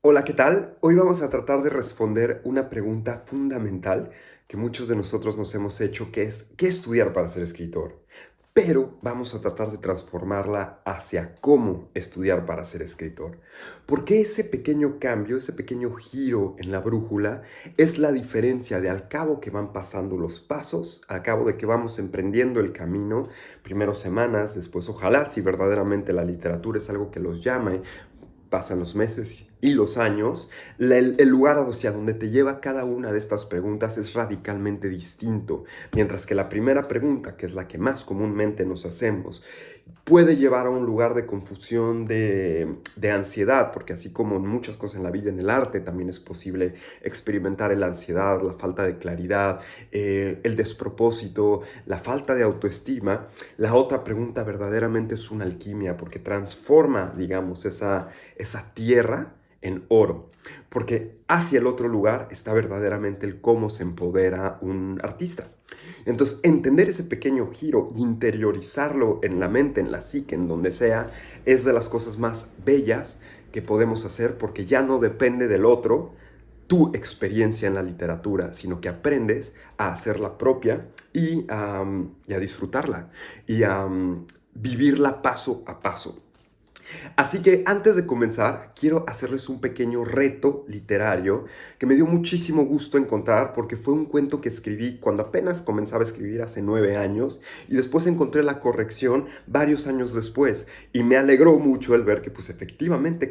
Hola, ¿qué tal? Hoy vamos a tratar de responder una pregunta fundamental que muchos de nosotros nos hemos hecho, que es ¿qué estudiar para ser escritor? Pero vamos a tratar de transformarla hacia cómo estudiar para ser escritor. Porque ese pequeño cambio, ese pequeño giro en la brújula es la diferencia de al cabo que van pasando los pasos, al cabo de que vamos emprendiendo el camino, primero semanas, después ojalá si verdaderamente la literatura es algo que los llame, pasan los meses y los años, el lugar hacia donde te lleva cada una de estas preguntas es radicalmente distinto. Mientras que la primera pregunta, que es la que más comúnmente nos hacemos, puede llevar a un lugar de confusión, de ansiedad, porque así como en muchas cosas en la vida, en el arte también es posible experimentar la ansiedad, la falta de claridad, el despropósito, la falta de autoestima. La otra pregunta verdaderamente es una alquimia, porque transforma, digamos, esa tierra en oro. Porque hacia el otro lugar está verdaderamente el cómo se empodera un artista. Entonces, entender ese pequeño giro, interiorizarlo en la mente, en la psique, en donde sea, es de las cosas más bellas que podemos hacer porque ya no depende del otro tu experiencia en la literatura, sino que aprendes a hacerla propia y a disfrutarla y a vivirla paso a paso. Así que antes de comenzar, quiero hacerles un pequeño reto literario que me dio muchísimo gusto encontrar porque fue un cuento que escribí cuando apenas comenzaba a escribir hace 9 años y después encontré la corrección varios años después y me alegró mucho el ver que pues efectivamente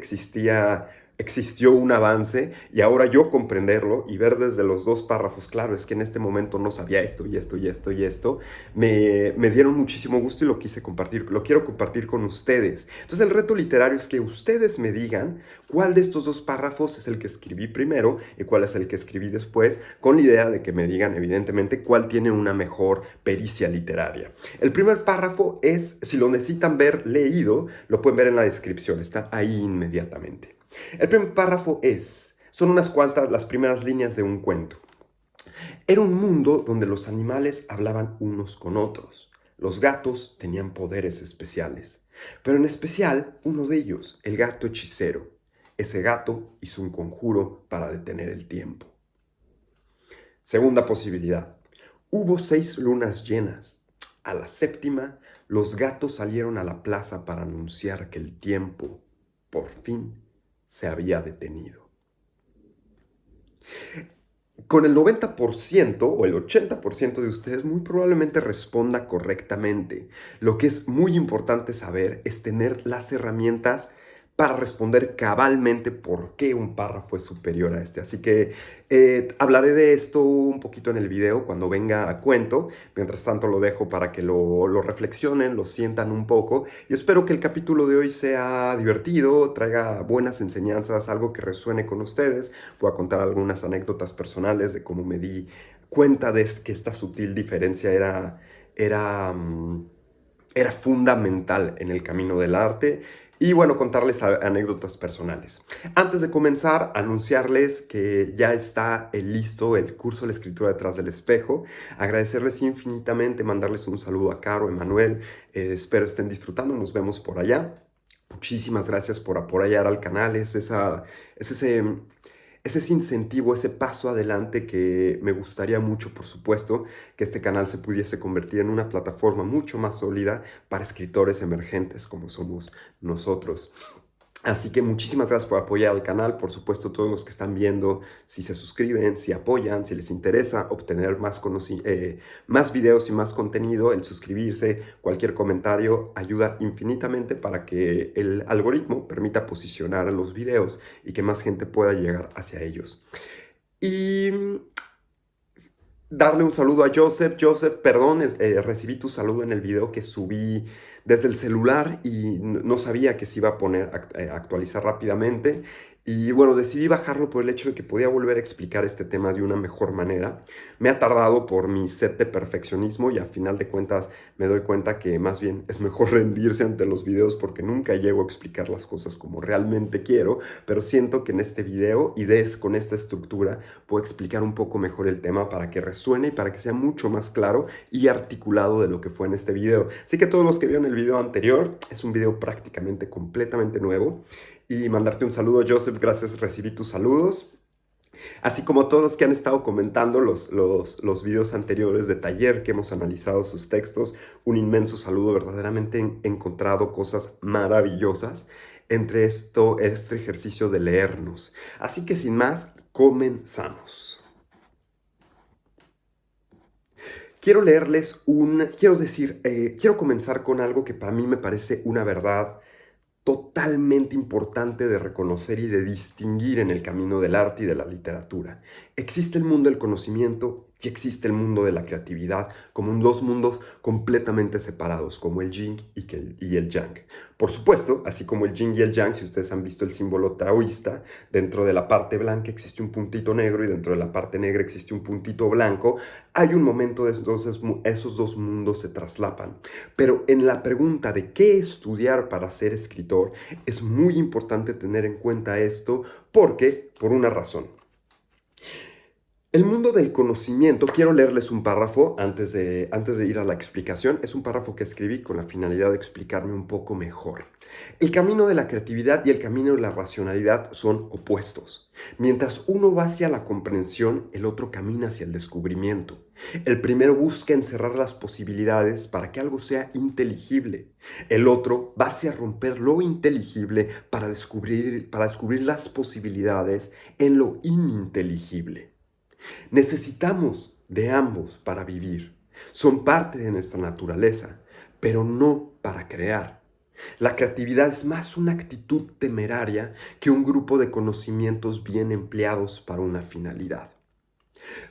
existió un avance y ahora yo comprenderlo y ver desde los dos párrafos, claro, es que en este momento no sabía esto y esto y esto y esto, me dieron muchísimo gusto y lo quise compartir, lo quiero compartir con ustedes. Entonces el reto literario es que ustedes me digan cuál de estos dos párrafos es el que escribí primero y cuál es el que escribí después, con la idea de que me digan evidentemente cuál tiene una mejor pericia literaria. El primer párrafo es, si lo necesitan ver leído, lo pueden ver en la descripción, está ahí inmediatamente. El primer párrafo son unas cuantas, las primeras líneas de un cuento. Era un mundo donde los animales hablaban unos con otros. Los gatos tenían poderes especiales, pero en especial uno de ellos, el gato hechicero. Ese gato hizo un conjuro para detener el tiempo. Segunda posibilidad. Hubo 6 lunas llenas. A la séptima, los gatos salieron a la plaza para anunciar que el tiempo, por fin, se había detenido. Con el 90% o el 80% de ustedes muy probablemente responda correctamente. Lo que es muy importante saber es tener las herramientas para responder cabalmente por qué un párrafo es superior a este. Así que hablaré de esto un poquito en el video cuando venga a cuento. Mientras tanto lo dejo para que lo reflexionen, lo sientan un poco. Y espero que el capítulo de hoy sea divertido, traiga buenas enseñanzas, algo que resuene con ustedes. Voy a contar algunas anécdotas personales de cómo me di cuenta de que esta sutil diferencia era, mm, era fundamental en el camino del arte y bueno, contarles anécdotas personales. Antes de comenzar, anunciarles que ya está listo el curso de la escritura detrás del espejo, agradecerles infinitamente, mandarles un saludo a Caro, Emanuel, espero estén disfrutando, nos vemos por allá. Muchísimas gracias por apoyar al canal, es ese incentivo, ese paso adelante que me gustaría mucho, por supuesto, que este canal se pudiese convertir en una plataforma mucho más sólida para escritores emergentes como somos nosotros. Así que muchísimas gracias por apoyar al canal, por supuesto todos los que están viendo, si se suscriben, si apoyan, si les interesa obtener más videos y más contenido, el suscribirse, cualquier comentario ayuda infinitamente para que el algoritmo permita posicionar los videos y que más gente pueda llegar hacia ellos. Y darle un saludo a Joseph. Joseph, perdón, recibí tu saludo en el video que subí desde el celular y no sabía que se iba a poner actualizar rápidamente. Y bueno, decidí bajarlo por el hecho de que podía volver a explicar este tema de una mejor manera. Me ha tardado por mi sed de perfeccionismo y a final de cuentas me doy cuenta que más bien es mejor rendirse ante los videos porque nunca llego a explicar las cosas como realmente quiero, pero siento que en este video y con esta estructura puedo explicar un poco mejor el tema para que resuene y para que sea mucho más claro y articulado de lo que fue en este video. Así que todos los que vieron el video anterior, es un video prácticamente completamente nuevo y mandarte un saludo, Joseph. Gracias, recibí tus saludos. Así como todos los que han estado comentando los videos anteriores de taller que hemos analizado sus textos, un inmenso saludo. Verdaderamente he encontrado cosas maravillosas entre este ejercicio de leernos. Así que sin más, comenzamos. Quiero comenzar con algo que para mí me parece una verdad totalmente importante de reconocer y de distinguir en el camino del arte y de la literatura. Existe el mundo del conocimiento y existe el mundo de la creatividad como dos mundos completamente separados, como el yin y el yang. Por supuesto, así como el yin y el yang, si ustedes han visto el símbolo taoísta, dentro de la parte blanca existe un puntito negro y dentro de la parte negra existe un puntito blanco. Hay un momento de esos dos mundos se traslapan. Pero en la pregunta de qué estudiar para ser escritor, es muy importante tener en cuenta esto porque, por una razón. El mundo del conocimiento, quiero leerles un párrafo antes de ir a la explicación. Es un párrafo que escribí con la finalidad de explicarme un poco mejor. El camino de la creatividad y el camino de la racionalidad son opuestos. Mientras uno va hacia la comprensión, el otro camina hacia el descubrimiento. El primero busca encerrar las posibilidades para que algo sea inteligible. El otro va hacia romper lo inteligible para descubrir las posibilidades en lo ininteligible. Necesitamos de ambos para vivir. Son parte de nuestra naturaleza, pero no para crear. La creatividad es más una actitud temeraria que un grupo de conocimientos bien empleados para una finalidad.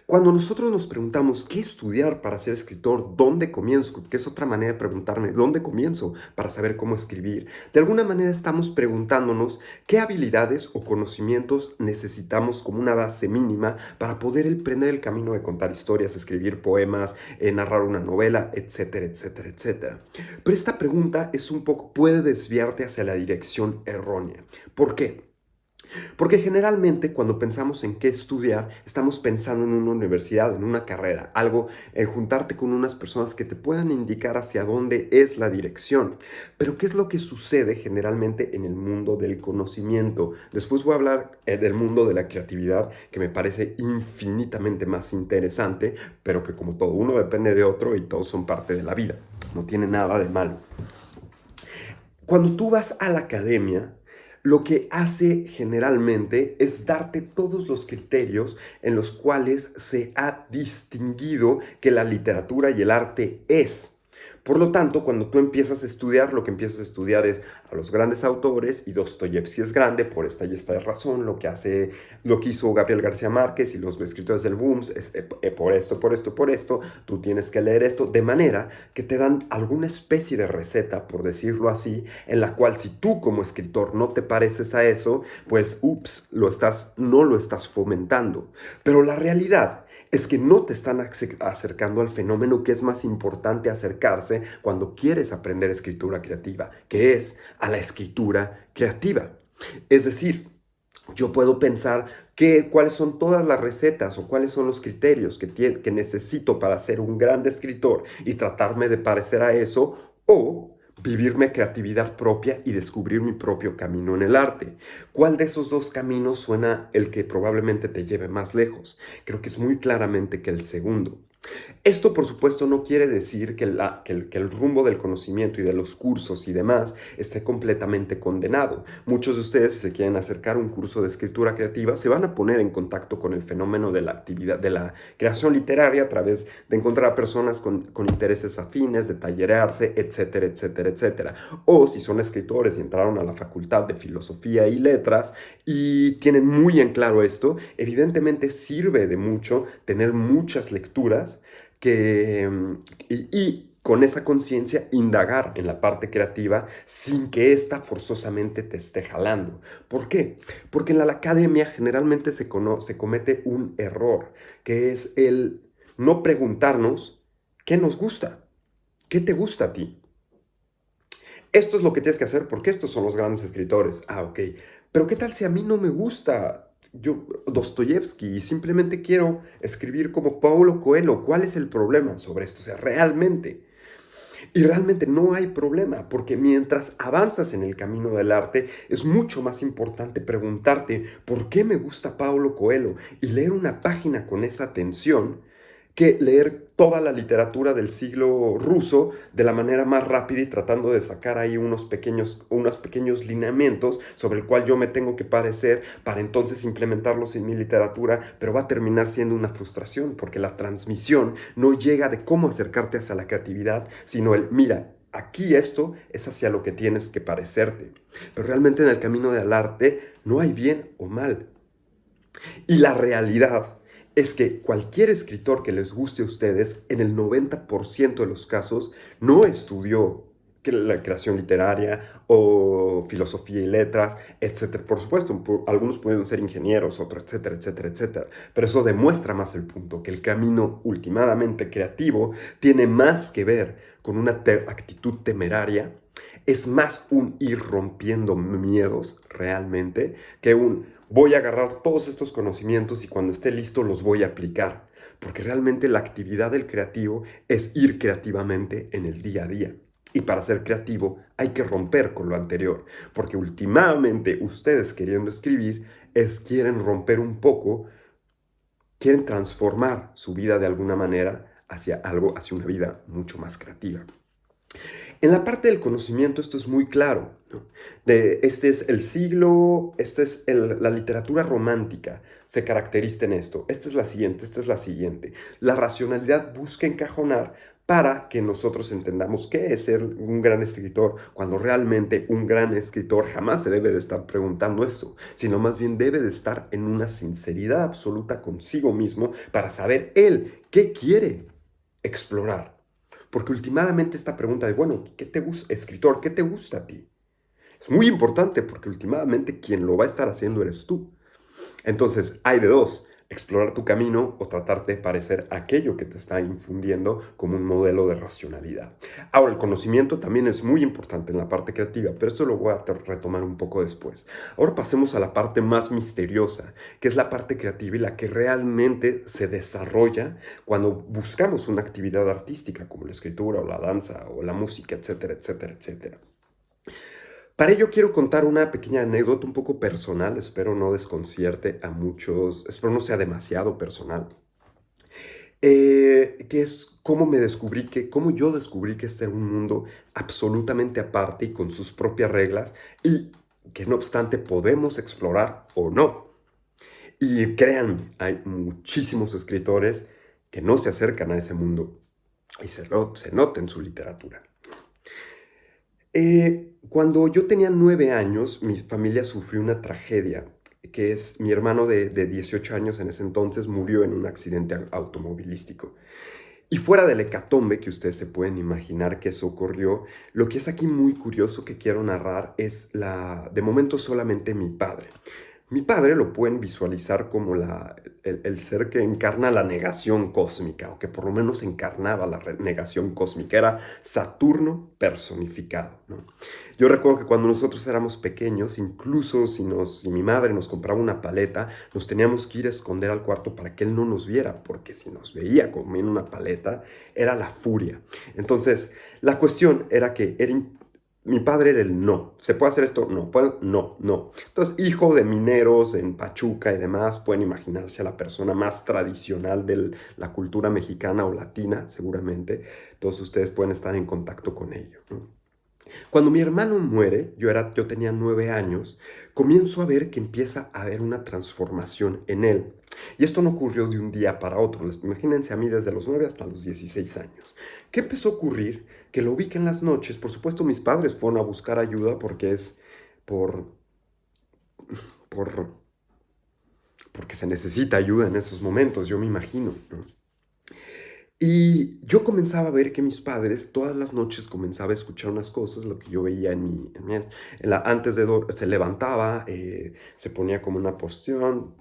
Cuando nosotros nos preguntamos qué estudiar para ser escritor, ¿dónde comienzo? Que es otra manera de preguntarme, ¿dónde comienzo para saber cómo escribir? De alguna manera estamos preguntándonos qué habilidades o conocimientos necesitamos como una base mínima para poder emprender el camino de contar historias, escribir poemas, narrar una novela, etcétera, etcétera, etcétera. Pero esta pregunta puede desviarte hacia la dirección errónea. ¿Por qué? Porque generalmente cuando pensamos en qué estudiar, estamos pensando en una universidad, en una carrera, algo, en juntarte con unas personas que te puedan indicar hacia dónde es la dirección. Pero ¿qué es lo que sucede generalmente en el mundo del conocimiento? Después voy a hablar del mundo de la creatividad, que me parece infinitamente más interesante, pero que como todo, uno depende de otro y todos son parte de la vida. No tiene nada de malo. Cuando tú vas a la academia, lo que hace generalmente es darte todos los criterios en los cuales se ha distinguido que la literatura y el arte es. Por lo tanto, cuando tú empiezas a estudiar, lo que empiezas a estudiar es a los grandes autores, y Dostoyevsky es grande por esta y esta razón, lo que hizo Gabriel García Márquez y los escritores del boom es por esto, tú tienes que leer esto, de manera que te dan alguna especie de receta, por decirlo así, en la cual si tú como escritor no te pareces a eso, pues no lo estás fomentando. Pero la realidad es que no te están acercando al fenómeno que es más importante acercarse cuando quieres aprender escritura creativa, que es a la escritura creativa. Es decir, yo puedo pensar cuáles son todas las recetas o cuáles son los criterios que necesito para ser un gran escritor y tratarme de parecer a eso, o vivirme creatividad propia y descubrir mi propio camino en el arte. ¿Cuál de esos dos caminos suena el que probablemente te lleve más lejos? Creo que es muy claramente que el segundo. Esto, por supuesto, no quiere decir que el rumbo del conocimiento y de los cursos y demás esté completamente condenado. Muchos de ustedes, si se quieren acercar a un curso de escritura creativa, se van a poner en contacto con el fenómeno de la actividad, de la creación literaria, a través de encontrar a personas con intereses afines, de tallerearse, etcétera, etcétera, etcétera. O si son escritores y entraron a la Facultad de Filosofía y Letras y tienen muy en claro esto, evidentemente sirve de mucho tener muchas lecturas y con esa conciencia indagar en la parte creativa sin que ésta forzosamente te esté jalando. ¿Por qué? Porque en la academia generalmente se comete un error, que es el no preguntarnos qué nos gusta, qué te gusta a ti. Esto es lo que tienes que hacer porque estos son los grandes escritores. Ah, ok. Pero ¿qué tal si a mí no me gusta Dostoyevsky y simplemente quiero escribir como Paulo Coelho? ¿Cuál es el problema sobre esto? O sea, realmente. Y realmente no hay problema, porque mientras avanzas en el camino del arte, es mucho más importante preguntarte por qué me gusta Paulo Coelho y leer una página con esa atención que leer toda la literatura del siglo ruso de la manera más rápida y tratando de sacar ahí unos pequeños lineamientos sobre el cual yo me tengo que parecer para entonces implementarlos en mi literatura, pero va a terminar siendo una frustración porque la transmisión no llega de cómo acercarte hacia la creatividad, sino el, mira, aquí esto es hacia lo que tienes que parecerte. Pero realmente en el camino del arte no hay bien o mal. Y la realidad es que cualquier escritor que les guste a ustedes, en el 90% de los casos, no estudió la creación literaria o filosofía y letras, etcétera. Por supuesto, algunos pueden ser ingenieros, otros, etcétera, etcétera, etcétera. Pero eso demuestra más el punto, que el camino últimamente creativo tiene más que ver con una actitud temeraria, es más un ir rompiendo miedos realmente que un voy a agarrar todos estos conocimientos y cuando esté listo los voy a aplicar. Porque realmente la actividad del creativo es ir creativamente en el día a día. Y para ser creativo hay que romper con lo anterior. Porque últimamente ustedes queriendo escribir quieren romper un poco, quieren transformar su vida de alguna manera hacia algo, hacia una vida mucho más creativa. En la parte del conocimiento esto es muy claro, ¿no? Este es el siglo, la literatura romántica se caracteriza en esto. Esta es la siguiente, esta es la siguiente. La racionalidad busca encajonar para que nosotros entendamos qué es ser un gran escritor, cuando realmente un gran escritor jamás se debe de estar preguntando eso, sino más bien debe de estar en una sinceridad absoluta consigo mismo para saber él qué quiere explorar. Porque últimamente esta pregunta de, bueno, ¿qué te gusta, escritor? ¿Qué te gusta a ti? Es muy importante porque últimamente quien lo va a estar haciendo eres tú. Entonces, hay de dos, explorar tu camino o tratarte de parecer aquello que te está infundiendo como un modelo de racionalidad. Ahora, el conocimiento también es muy importante en la parte creativa, pero esto lo voy a retomar un poco después. Ahora pasemos a la parte más misteriosa, que es la parte creativa y la que realmente se desarrolla cuando buscamos una actividad artística como la escritura o la danza o la música, etcétera, etcétera, etcétera. Para ello quiero contar una pequeña anécdota un poco personal, espero no desconcierte a muchos, espero no sea demasiado personal, que es cómo yo descubrí que este era un mundo absolutamente aparte y con sus propias reglas y que no obstante podemos explorar o no. Y créanme, hay muchísimos escritores que no se acercan a ese mundo y se nota en su literatura. Cuando yo tenía 9 años, mi familia sufrió una tragedia, que es mi hermano de 18 años en ese entonces murió en un accidente automovilístico. Y fuera del hecatombe que ustedes se pueden imaginar que eso ocurrió, lo que es aquí muy curioso que quiero narrar es de momento solamente mi padre. Mi padre lo pueden visualizar como el ser que encarna la negación cósmica, o que por lo menos encarnaba la negación cósmica. Era Saturno personificado, ¿no? Yo recuerdo que cuando nosotros éramos pequeños, incluso si mi madre nos compraba una paleta, nos teníamos que ir a esconder al cuarto para que él no nos viera, porque si nos veía comiendo una paleta, era la furia. Entonces, la cuestión era que mi padre era el no. ¿Se puede hacer esto? No. No, no. Entonces, hijo de mineros en Pachuca y demás, pueden imaginarse a la persona más tradicional de la cultura mexicana o latina, seguramente. Todos ustedes pueden estar en contacto con ello, ¿no? Cuando mi hermano muere, yo tenía 9 años, comienzo a ver que empieza a haber una transformación en él. Y esto no ocurrió de un día para otro. Imagínense a mí desde los 9 hasta los 16 años. ¿Qué empezó a ocurrir? Que lo vi que en las noches, por supuesto mis padres fueron a buscar ayuda porque es por, por, porque se necesita ayuda en esos momentos, yo me imagino, ¿no? Y yo comenzaba a ver que mis padres todas las noches comenzaba a escuchar unas cosas, lo que yo veía antes se levantaba, se ponía como una posición,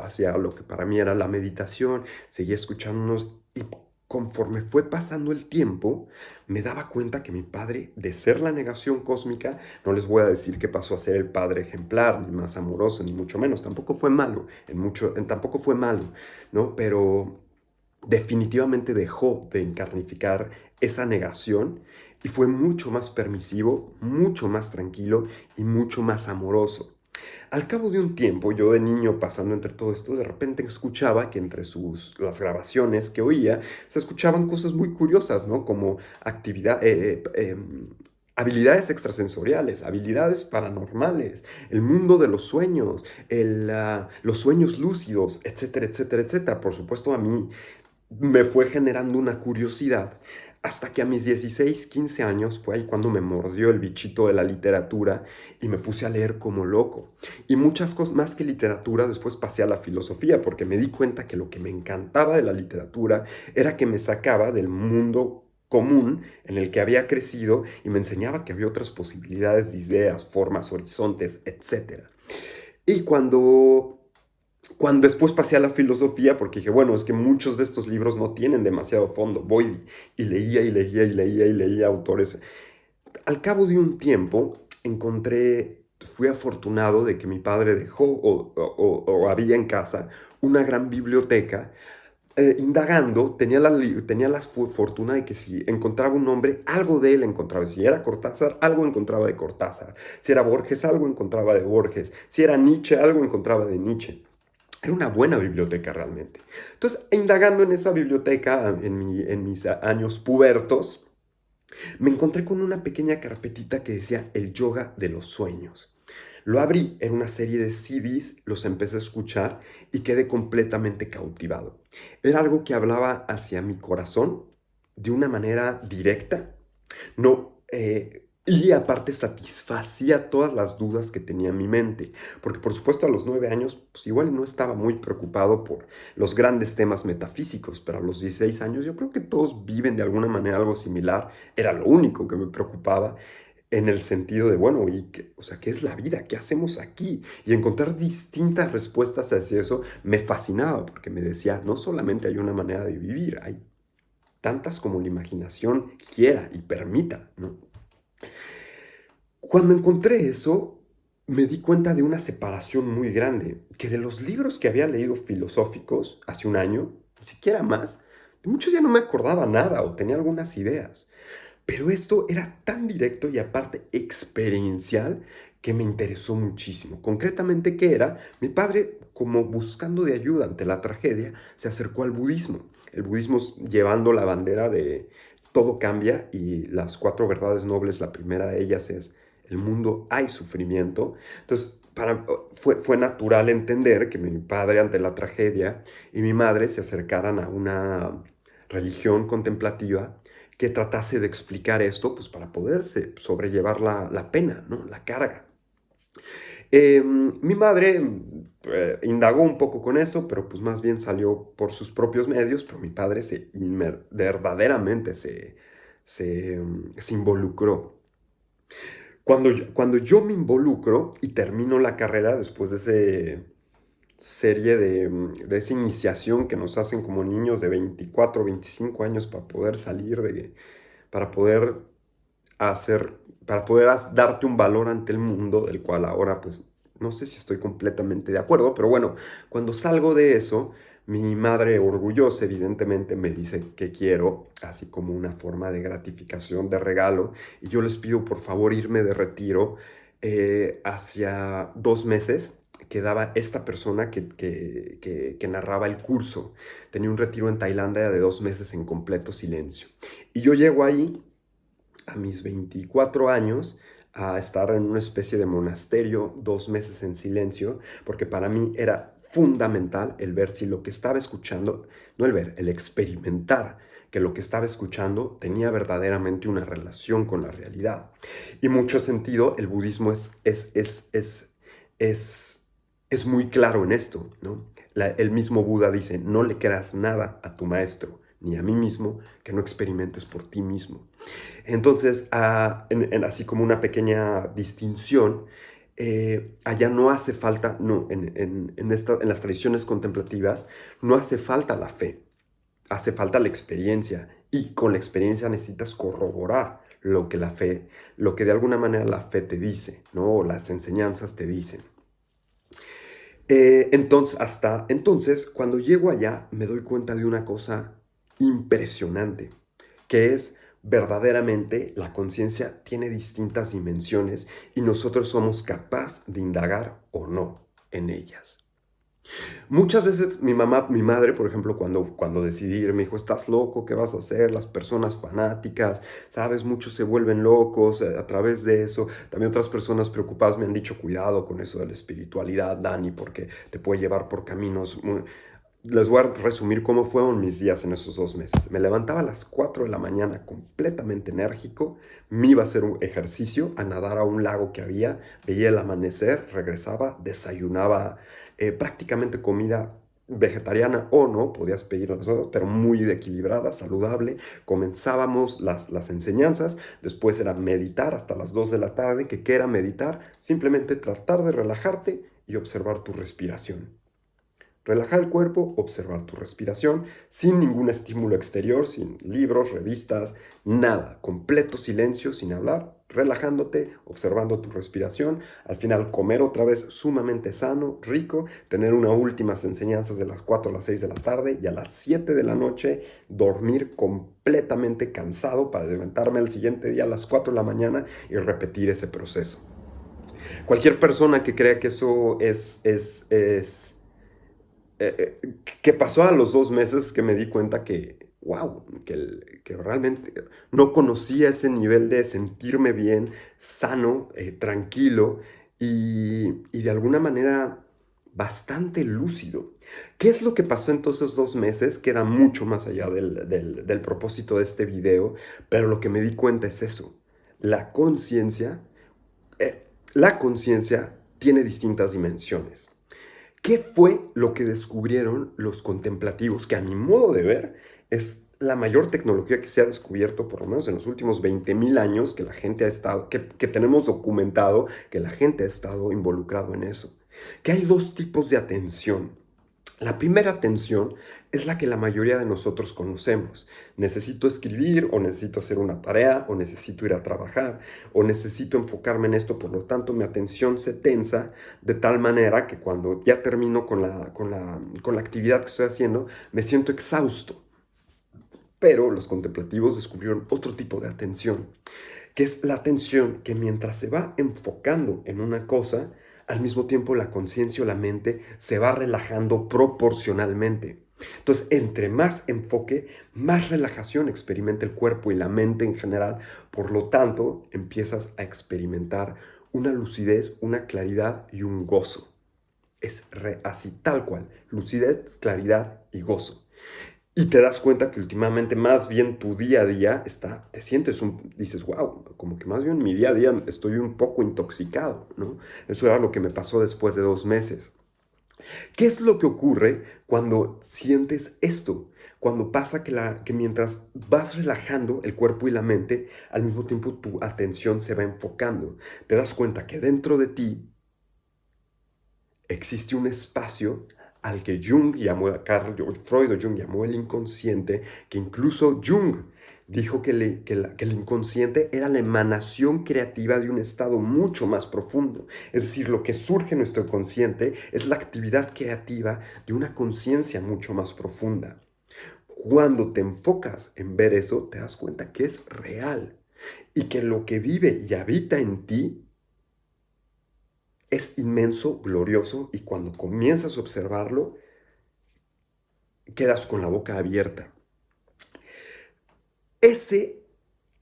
hacía lo que para mí era la meditación, seguía escuchándonos y conforme fue pasando el tiempo, me daba cuenta que mi padre, de ser la negación cósmica, no les voy a decir que pasó a ser el padre ejemplar, ni más amoroso, ni mucho menos, tampoco fue malo, tampoco fue malo, ¿no? Pero definitivamente dejó de encarnificar esa negación y fue mucho más permisivo, mucho más tranquilo y mucho más amoroso. Al cabo de un tiempo, yo de niño pasando entre todo esto, de repente escuchaba que entre las grabaciones que oía, se escuchaban cosas muy curiosas, ¿no? Como habilidades extrasensoriales, habilidades paranormales, el mundo de los sueños, los sueños lúcidos, etcétera, etcétera, etcétera. Por supuesto, a mí me fue generando una curiosidad hasta que a mis 16, 15 años fue ahí cuando me mordió el bichito de la literatura y me puse a leer como loco. Y muchas cosas más que literatura, después pasé a la filosofía porque me di cuenta que lo que me encantaba de la literatura era que me sacaba del mundo común en el que había crecido y me enseñaba que había otras posibilidades de ideas, formas, horizontes, etcétera. Y cuando después pasé a la filosofía, porque dije, bueno, es que muchos de estos libros no tienen demasiado fondo. Voy y leía y leía y leía y leía autores. Al cabo de un tiempo, fui afortunado de que mi padre dejó o había en casa una gran biblioteca. Indagando, tenía la fortuna de que si encontraba un nombre, algo de él encontraba. Si era Cortázar, algo encontraba de Cortázar. Si era Borges, algo encontraba de Borges. Si era Nietzsche, algo encontraba de Nietzsche. Era una buena biblioteca realmente. Entonces, indagando en esa biblioteca en mis años pubertos, me encontré con una pequeña carpetita que decía El yoga de los sueños. Lo abrí en una serie de CDs, los empecé a escuchar y quedé completamente cautivado. Era algo que hablaba hacia mi corazón de una manera directa, no, y aparte satisfacía todas las dudas que tenía en mi mente, porque por supuesto a los 9 años, pues igual no estaba muy preocupado por los grandes temas metafísicos, pero a los 16 años yo creo que todos viven de alguna manera algo similar, era lo único que me preocupaba en el sentido de, bueno, o sea, ¿qué es la vida? ¿Qué hacemos aquí? Y encontrar distintas respuestas hacia eso me fascinaba, porque me decía, no solamente hay una manera de vivir, hay tantas como la imaginación quiera y permita, ¿no? Cuando encontré eso, me di cuenta de una separación muy grande, que de los libros que había leído filosóficos hace un año, ni siquiera más, de muchos ya no me acordaba nada o tenía algunas ideas. Pero esto era tan directo y aparte experiencial que me interesó muchísimo. Concretamente, ¿qué era? Mi padre, como buscando de ayuda ante la tragedia, se acercó al budismo. El budismo llevando la bandera de todo cambia y las cuatro verdades nobles, la primera de ellas es el mundo hay sufrimiento. Entonces, fue natural entender que mi padre ante la tragedia y mi madre se acercaran a una religión contemplativa que tratase de explicar esto, pues para poderse sobrellevar la pena, ¿no? La carga. Mi madre indagó un poco con eso, pero pues más bien salió por sus propios medios, pero mi padre verdaderamente se involucró. Cuando yo me involucro y termino la carrera después de de esa iniciación que nos hacen como niños de 24, 25 años para poder para poder hacer, para poder darte un valor ante el mundo, del cual ahora pues no sé si estoy completamente de acuerdo, pero bueno, cuando salgo de eso, mi madre orgullosa evidentemente me dice que quiero, así como una forma de gratificación, de regalo, y yo les pido por favor irme de retiro hacia 2 meses que daba esta persona que narraba el curso. Tenía un retiro en Tailandia de 2 meses en completo silencio. Y yo llego ahí a mis 24 años a estar en una especie de monasterio 2 meses en silencio, porque para mí era fundamental el ver si lo que estaba escuchando, no el ver, el experimentar que lo que estaba escuchando tenía verdaderamente una relación con la realidad. Y en mucho sentido, el budismo es, es muy claro en esto, ¿no? El mismo Buda dice, no le creas nada a tu maestro, ni a mí mismo, que no experimentes por ti mismo. Entonces, así como una pequeña distinción, allá no hace falta, no, en las tradiciones contemplativas, no hace falta la fe, hace falta la experiencia, y con la experiencia necesitas corroborar lo que de alguna manera la fe te dice, ¿no? O las enseñanzas te dicen. Hasta entonces, cuando llego allá, me doy cuenta de una cosa impresionante, que es verdaderamente la conciencia tiene distintas dimensiones y nosotros somos capaces de indagar o no en ellas. Muchas veces mi madre, por ejemplo, cuando decidí ir, me dijo, estás loco, ¿qué vas a hacer? Las personas fanáticas, ¿sabes? Muchos se vuelven locos a través de eso. También otras personas preocupadas me han dicho, cuidado con eso de la espiritualidad, Dani, porque te puede llevar por caminos muy... Les voy a resumir cómo fueron mis días en esos 2 meses. Me levantaba a las 4 de la mañana completamente enérgico, me iba a hacer un ejercicio, a nadar a un lago que había, veía el amanecer, regresaba, desayunaba prácticamente comida vegetariana o no, podías pedir nosotros, pero muy equilibrada, saludable. Comenzábamos las enseñanzas, después era meditar hasta las 2 de la tarde, que ¿qué era meditar? Simplemente tratar de relajarte y observar tu respiración. Relajar el cuerpo, observar tu respiración, sin ningún estímulo exterior, sin libros, revistas, nada. Completo silencio, sin hablar, relajándote, observando tu respiración. Al final, comer otra vez sumamente sano, rico, tener unas últimas enseñanzas de las 4 a las 6 de la tarde y a las 7 de la noche dormir completamente cansado para levantarme al siguiente día a las 4 de la mañana y repetir ese proceso. Cualquier persona que crea que eso que pasó a los 2 meses que me di cuenta que, wow, que realmente no conocía ese nivel de sentirme bien, sano, tranquilo y de alguna manera bastante lúcido. ¿Qué es lo que pasó en todos esos 2 meses? Queda mucho más allá del propósito de este video, pero lo que me di cuenta es eso. La conciencia, eh, la conciencia tiene distintas dimensiones. ¿Qué fue lo que descubrieron los contemplativos? Que a mi modo de ver es la mayor tecnología que se ha descubierto, por lo menos en los últimos 20,000 años, que la gente ha estado, que tenemos documentado, que la gente ha estado involucrado en eso. Que hay dos tipos de atención. La primera atención es la que la mayoría de nosotros conocemos. Necesito escribir o necesito hacer una tarea o necesito ir a trabajar o necesito enfocarme en esto. Por lo tanto, mi atención se tensa de tal manera que cuando ya termino con la actividad que estoy haciendo, me siento exhausto. Pero los contemplativos descubrieron otro tipo de atención, que es la atención que mientras se va enfocando en una cosa, al mismo tiempo la conciencia o la mente se va relajando proporcionalmente. Entonces, entre más enfoque, más relajación experimenta el cuerpo y la mente en general. Por lo tanto, empiezas a experimentar una lucidez, una claridad y un gozo. Es así, tal cual. Lucidez, claridad y gozo. Y te das cuenta que últimamente más bien tu día a día te sientes dices, wow, como que más bien mi día a día estoy un poco intoxicado, ¿no? Eso era lo que me pasó después de 2 meses. ¿Qué es lo que ocurre cuando sientes esto? Cuando pasa que mientras vas relajando el cuerpo y la mente, al mismo tiempo tu atención se va enfocando. Te das cuenta que dentro de ti existe un espacio al que Carl Freud o Jung llamó el inconsciente, que incluso Jung dijo que el inconsciente era la emanación creativa de un estado mucho más profundo. Es decir, lo que surge en nuestro consciente es la actividad creativa de una conciencia mucho más profunda. Cuando te enfocas en ver eso, te das cuenta que es real y que lo que vive y habita en ti es inmenso, glorioso, y cuando comienzas a observarlo, quedas con la boca abierta. Ese,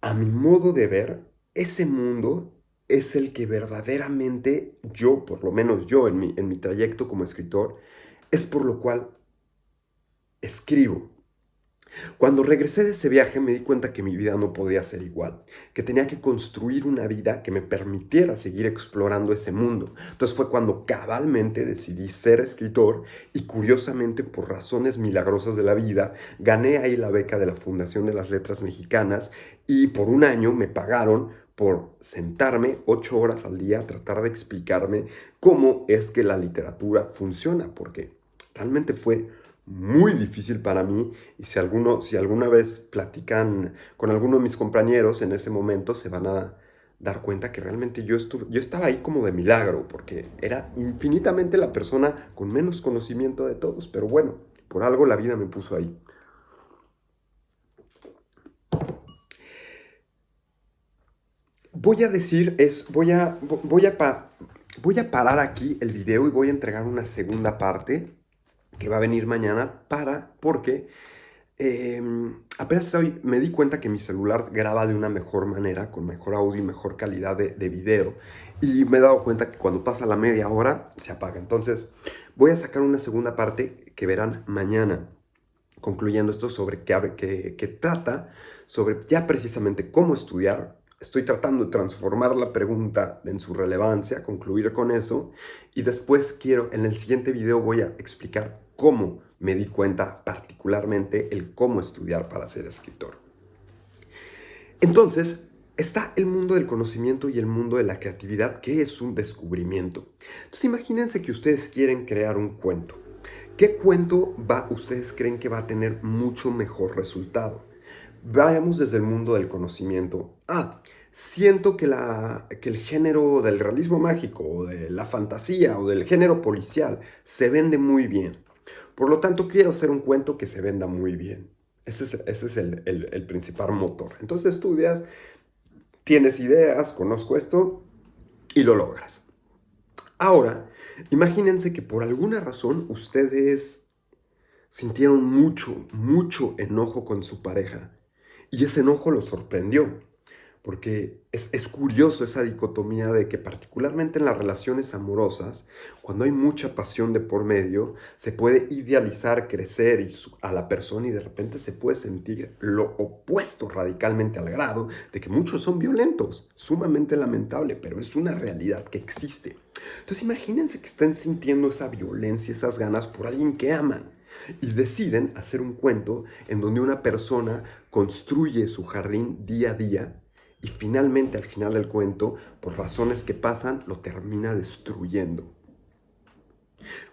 a mi modo de ver, ese mundo es el que verdaderamente yo, por lo menos yo en mi trayecto como escritor, es por lo cual escribo. Cuando regresé de ese viaje me di cuenta que mi vida no podía ser igual, que tenía que construir una vida que me permitiera seguir explorando ese mundo. Entonces fue cuando cabalmente decidí ser escritor y curiosamente por razones milagrosas de la vida gané ahí la beca de la Fundación de las Letras Mexicanas y por un año me pagaron por sentarme 8 horas al día a tratar de explicarme cómo es que la literatura funciona, porque realmente fue muy difícil para mí y si alguna vez platican con alguno de mis compañeros en ese momento se van a dar cuenta que realmente yo estaba ahí como de milagro, porque era infinitamente la persona con menos conocimiento de todos, pero bueno, por algo la vida me puso ahí. Voy a decir, voy a parar aquí el video y voy a entregar una segunda parte que va a venir mañana porque apenas hoy me di cuenta que mi celular graba de una mejor manera, con mejor audio y mejor calidad de video. Y me he dado cuenta que cuando pasa la media hora se apaga. Entonces voy a sacar una segunda parte que verán mañana, concluyendo esto sobre que trata sobre ya precisamente cómo estudiar. Estoy tratando de transformar la pregunta en su relevancia, concluir con eso. Y después en el siguiente video voy a explicar cómo me di cuenta, particularmente el cómo estudiar para ser escritor. Entonces, está el mundo del conocimiento y el mundo de la creatividad, que es un descubrimiento. Entonces, imagínense que ustedes quieren crear un cuento. ¿Qué cuento ustedes creen que va a tener mucho mejor resultado? Vayamos desde el mundo del conocimiento. Siento que el género del realismo mágico, o de la fantasía, o del género policial se vende muy bien. Por lo tanto, quiero hacer un cuento que se venda muy bien. Ese es el principal motor. Entonces estudias, tienes ideas, conozco esto y lo logras. Ahora, imagínense que por alguna razón ustedes sintieron mucho enojo con su pareja y ese enojo los sorprendió. Porque es curioso esa dicotomía de que particularmente en las relaciones amorosas, cuando hay mucha pasión de por medio, se puede idealizar, crecer a la persona y de repente se puede sentir lo opuesto radicalmente al grado de que muchos son violentos. Sumamente lamentable, pero es una realidad que existe. Entonces imagínense que están sintiendo esa violencia, esas ganas por alguien que aman. Y deciden hacer un cuento en donde una persona construye su jardín día a día y finalmente, al final del cuento, por razones que pasan, lo termina destruyendo.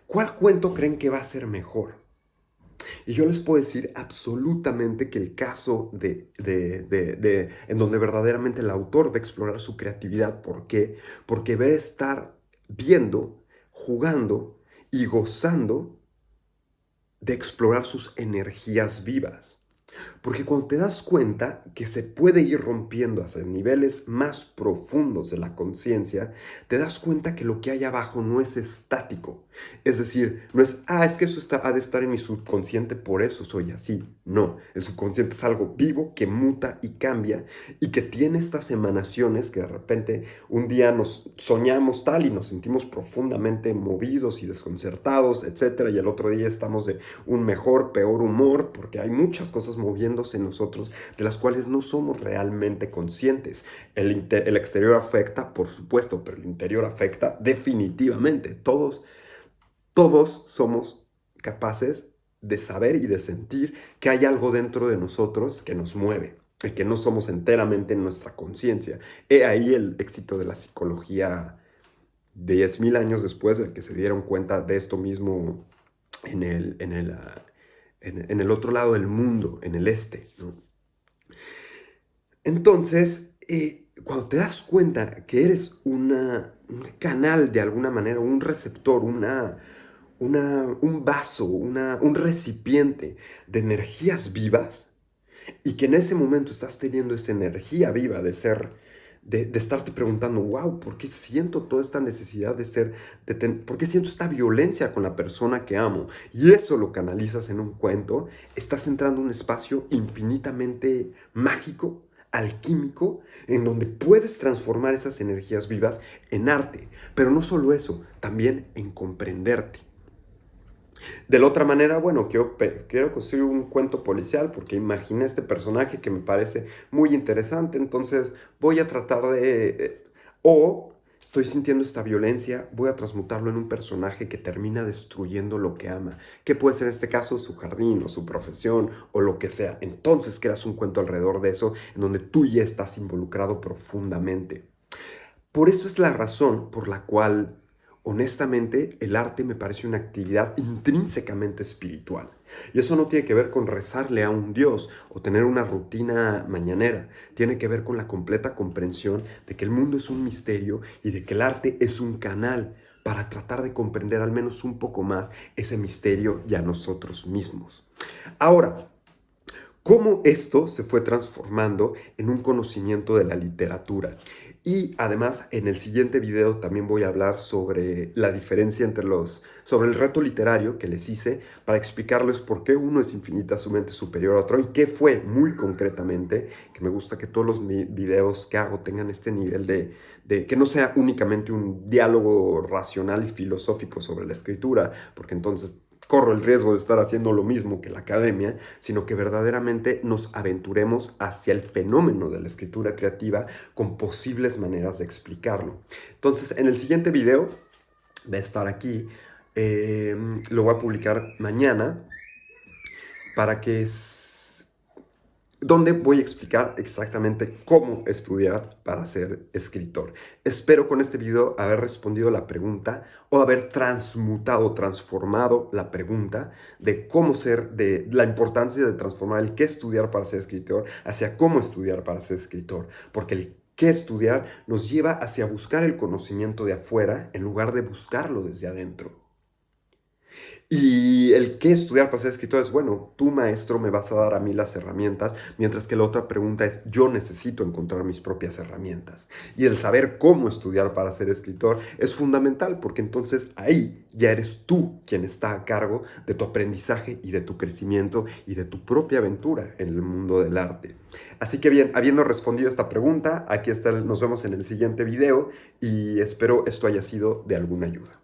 ¿Cuál cuento creen que va a ser mejor? Y yo les puedo decir absolutamente que el caso en donde verdaderamente el autor va a explorar su creatividad. ¿Por qué? Porque va a estar viendo, jugando y gozando de explorar sus energías vivas. Porque cuando te das cuenta que se puede ir rompiendo hacia niveles más profundos de la conciencia, te das cuenta que lo que hay abajo no es estático. Es decir, no es que eso ha de estar en mi subconsciente, por eso soy así. No, el subconsciente es algo vivo que muta y cambia y que tiene estas emanaciones que de repente un día nos soñamos tal y nos sentimos profundamente movidos y desconcertados, etc. Y el otro día estamos de un mejor, peor humor, porque hay muchas cosas moviéndose en nosotros de las cuales no somos realmente conscientes. El exterior afecta, por supuesto, pero el interior afecta definitivamente. Todos somos capaces de saber y de sentir que hay algo dentro de nosotros que nos mueve y que no somos enteramente en nuestra conciencia. He ahí el éxito de la psicología 10,000 años después de que se dieron cuenta de esto mismo en el otro lado del mundo, en el este, ¿no? Entonces, cuando te das cuenta que eres un canal de alguna manera, un receptor, un vaso, un recipiente de energías vivas, y que en ese momento estás teniendo esa energía viva de estarte preguntando, wow, ¿por qué siento toda esta necesidad por qué siento esta violencia con la persona que amo? Y eso lo canalizas en un cuento, estás entrando en un espacio infinitamente mágico, alquímico, en donde puedes transformar esas energías vivas en arte. Pero no solo eso, también en comprenderte. De la otra manera, bueno, quiero construir un cuento policial porque imaginé este personaje que me parece muy interesante, entonces voy a tratar o estoy sintiendo esta violencia, voy a transmutarlo en un personaje que termina destruyendo lo que ama, que puede ser en este caso su jardín o su profesión o lo que sea. Entonces creas un cuento alrededor de eso en donde tú ya estás involucrado profundamente. Por eso es la razón por la cual honestamente, el arte me parece una actividad intrínsecamente espiritual. Y eso no tiene que ver con rezarle a un Dios o tener una rutina mañanera. Tiene que ver con la completa comprensión de que el mundo es un misterio y de que el arte es un canal para tratar de comprender al menos un poco más ese misterio y a nosotros mismos. Ahora, cómo esto se fue transformando en un conocimiento de la literatura. Y además, en el siguiente video también voy a hablar sobre la diferencia sobre el reto literario que les hice para explicarles por qué uno es infinitamente superior a otro y qué fue muy concretamente, que me gusta que todos los videos que hago tengan este nivel de que no sea únicamente un diálogo racional y filosófico sobre la escritura, porque entonces corro el riesgo de estar haciendo lo mismo que la academia, sino que verdaderamente nos aventuremos hacia el fenómeno de la escritura creativa con posibles maneras de explicarlo. Entonces, en el siguiente video va a estar aquí, lo voy a publicar mañana, para que donde voy a explicar exactamente cómo estudiar para ser escritor. Espero con este video haber respondido la pregunta o haber transformado la pregunta de cómo ser, de la importancia de transformar el qué estudiar para ser escritor hacia cómo estudiar para ser escritor. Porque el qué estudiar nos lleva hacia buscar el conocimiento de afuera en lugar de buscarlo desde adentro. Y el qué estudiar para ser escritor es, bueno, tú maestro me vas a dar a mí las herramientas, mientras que la otra pregunta es, yo necesito encontrar mis propias herramientas. Y el saber cómo estudiar para ser escritor es fundamental, porque entonces ahí ya eres tú quien está a cargo de tu aprendizaje y de tu crecimiento y de tu propia aventura en el mundo del arte. Así que bien, habiendo respondido esta pregunta, aquí está, nos vemos en el siguiente video y espero esto haya sido de alguna ayuda.